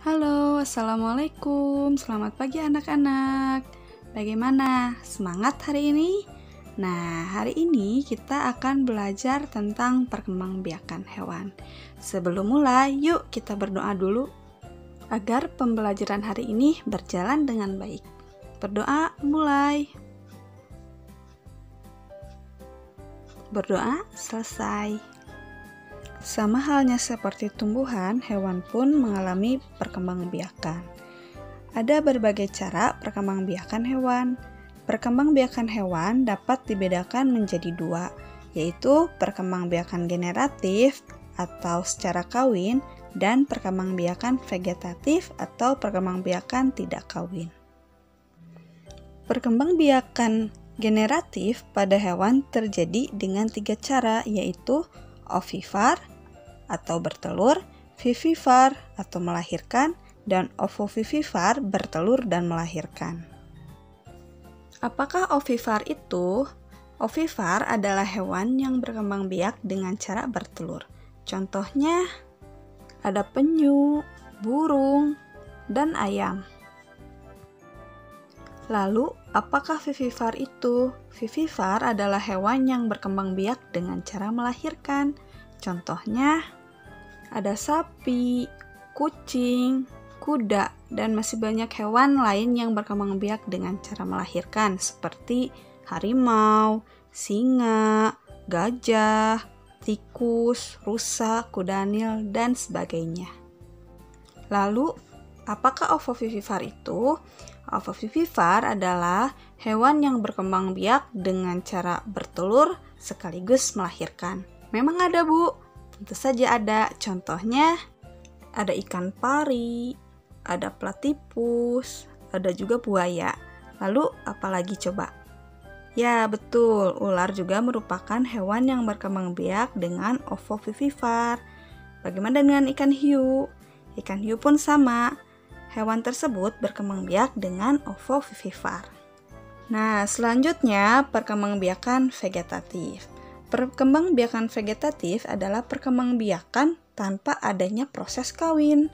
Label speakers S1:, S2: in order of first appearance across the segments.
S1: Halo, Assalamualaikum. Selamat pagi anak-anak. Bagaimana? Semangat hari ini? Nah, hari ini kita akan belajar tentang perkembangbiakan hewan. Sebelum mulai, yuk kita berdoa dulu agar pembelajaran hari ini berjalan dengan baik. Berdoa mulai. Berdoa selesai. Sama halnya seperti tumbuhan, hewan pun mengalami perkembangbiakan. Ada berbagai cara perkembangbiakan hewan. Perkembangbiakan hewan dapat dibedakan menjadi dua, yaitu perkembangbiakan generatif atau secara kawin dan perkembangbiakan vegetatif atau perkembangbiakan tidak kawin. Perkembangbiakan generatif pada hewan terjadi dengan 3 cara, yaitu ovivar atau bertelur, vivivar atau melahirkan, dan ovovivivar bertelur dan melahirkan. Apakah ovivar itu? Ovivar adalah hewan yang berkembang biak dengan cara bertelur. Contohnya ada penyu, burung, dan ayam. Lalu, apakah vivivar itu? Vivivar adalah hewan yang berkembang biak dengan cara melahirkan. Contohnya ada sapi, kucing, kuda, dan masih banyak hewan lain yang berkembang biak dengan cara melahirkan seperti harimau, singa, gajah, tikus, rusa, kuda nil, dan sebagainya. Lalu, apakah ovovivivar itu? Ovovivivar adalah hewan yang berkembang biak dengan cara bertelur sekaligus melahirkan. Memang ada, Bu. Tentu saja ada. Contohnya ada ikan pari, ada platypus, ada juga buaya. Lalu apalagi coba? Ya, betul. Ular juga merupakan hewan yang berkembang biak dengan ovovivivar. Bagaimana dengan ikan hiu? Ikan hiu pun sama. Hewan tersebut berkembang biak dengan ovovivivar. Nah, selanjutnya perkembangbiakan vegetatif. Perkembangbiakan vegetatif adalah perkembangbiakan tanpa adanya proses kawin.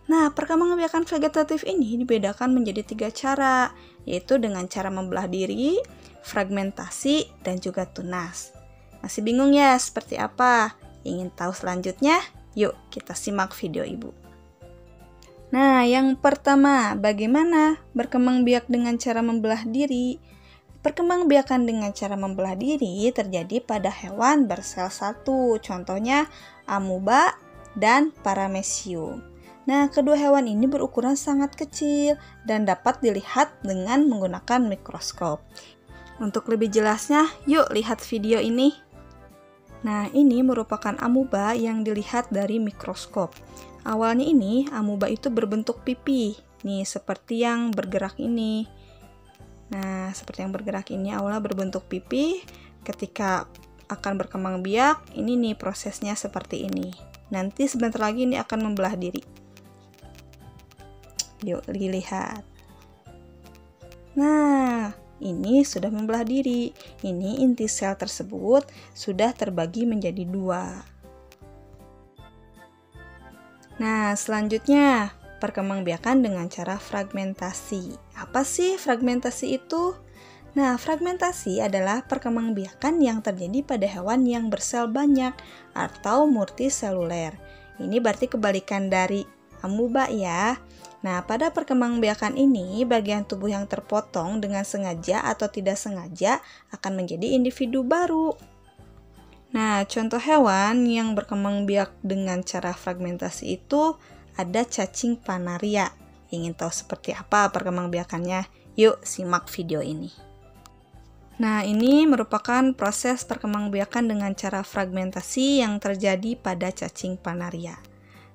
S1: Nah, perkembangbiakan vegetatif ini dibedakan menjadi 3 cara, yaitu dengan cara membelah diri, fragmentasi, dan juga tunas. Masih bingung ya seperti apa? Ingin tahu selanjutnya? Yuk kita simak video ibu. Nah, yang pertama, bagaimana berkembang biak dengan cara membelah diri? Perkembangbiakan dengan cara membelah diri terjadi pada hewan bersel satu, contohnya amuba dan paramecium. Nah, kedua hewan ini berukuran sangat kecil dan dapat dilihat dengan menggunakan mikroskop. Untuk lebih jelasnya, yuk lihat video ini. Nah, ini merupakan amuba yang dilihat dari mikroskop. Awalnya ini, amuba itu berbentuk pipi. Nih, seperti yang bergerak ini. Nah, seperti yang bergerak ini awalnya berbentuk pipi. Ketika akan berkembang biak, ini nih prosesnya seperti ini. Nanti sebentar lagi ini akan membelah diri. Yuk, lihat. Nah, ini sudah membelah diri. Ini inti sel tersebut sudah terbagi menjadi 2. Nah, selanjutnya perkembangbiakan dengan cara fragmentasi. Apa sih fragmentasi itu? Nah, fragmentasi adalah perkembangbiakan yang terjadi pada hewan yang bersel banyak atau multiseluler. Ini berarti kebalikan dari amuba ya. Nah, pada perkembangbiakan ini, bagian tubuh yang terpotong dengan sengaja atau tidak sengaja akan menjadi individu baru. Nah, contoh hewan yang berkembang biak dengan cara fragmentasi itu ada cacing planaria. Ingin tahu seperti apa perkembangbiakannya? Yuk simak video ini. Nah, ini merupakan proses perkembangbiakan dengan cara fragmentasi yang terjadi pada cacing planaria.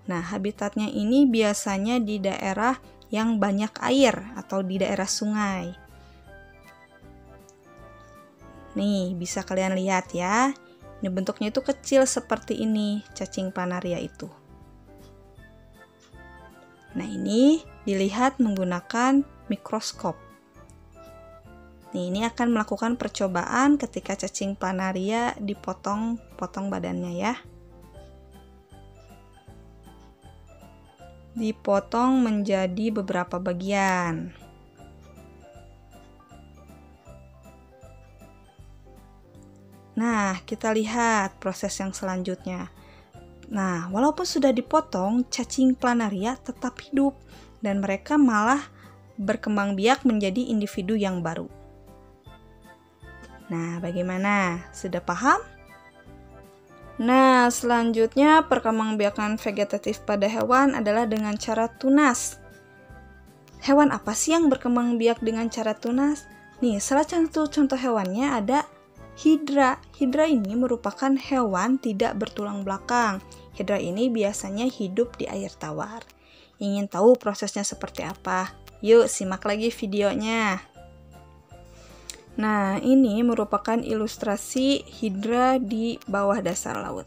S1: Nah, habitatnya ini biasanya di daerah yang banyak air atau di daerah sungai. Nih, bisa kalian lihat ya. Ini bentuknya itu kecil seperti ini, cacing planaria itu. Nah, ini dilihat menggunakan mikroskop. Nih, ini akan melakukan percobaan ketika cacing planaria dipotong badannya ya. dipotong menjadi beberapa bagian. Nah, kita lihat proses yang selanjutnya. Nah, walaupun sudah dipotong, cacing planaria tetap hidup dan mereka malah berkembang biak menjadi individu yang baru. Nah, bagaimana? Sudah paham? Nah, selanjutnya perkembangbiakan vegetatif pada hewan adalah dengan cara tunas. Hewan apa sih yang berkembang biak dengan cara tunas? Nih, salah satu contoh hewannya ada hidra. Hidra ini merupakan hewan tidak bertulang belakang. Hidra ini biasanya hidup di air tawar. Ingin tahu prosesnya seperti apa? Yuk, simak lagi videonya. Nah, ini merupakan ilustrasi hidra di bawah dasar laut.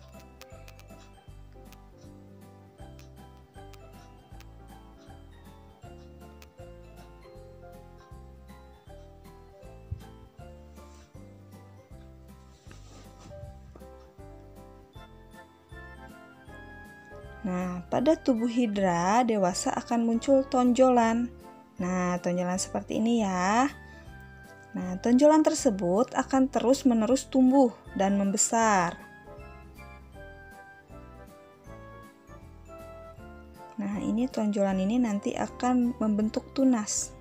S1: Nah, pada tubuh hidra dewasa akan muncul tonjolan. Nah, tonjolan seperti ini ya. Nah, tonjolan tersebut akan terus-menerus tumbuh dan membesar. Nah, ini tonjolan ini nanti akan membentuk tunas.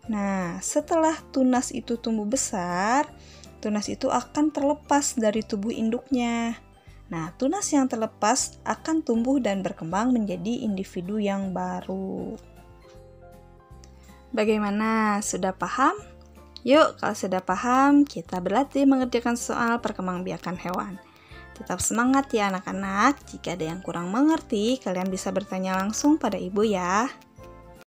S1: Nah, setelah tunas itu tumbuh besar, tunas itu akan terlepas dari tubuh induknya. Nah, tunas yang terlepas akan tumbuh dan berkembang menjadi individu yang baru. Bagaimana? Sudah paham? Yuk, kalau sudah paham, kita berlatih mengerjakan soal perkembangbiakan hewan. Tetap semangat ya anak-anak. Jika ada yang kurang mengerti, kalian bisa bertanya langsung pada ibu ya.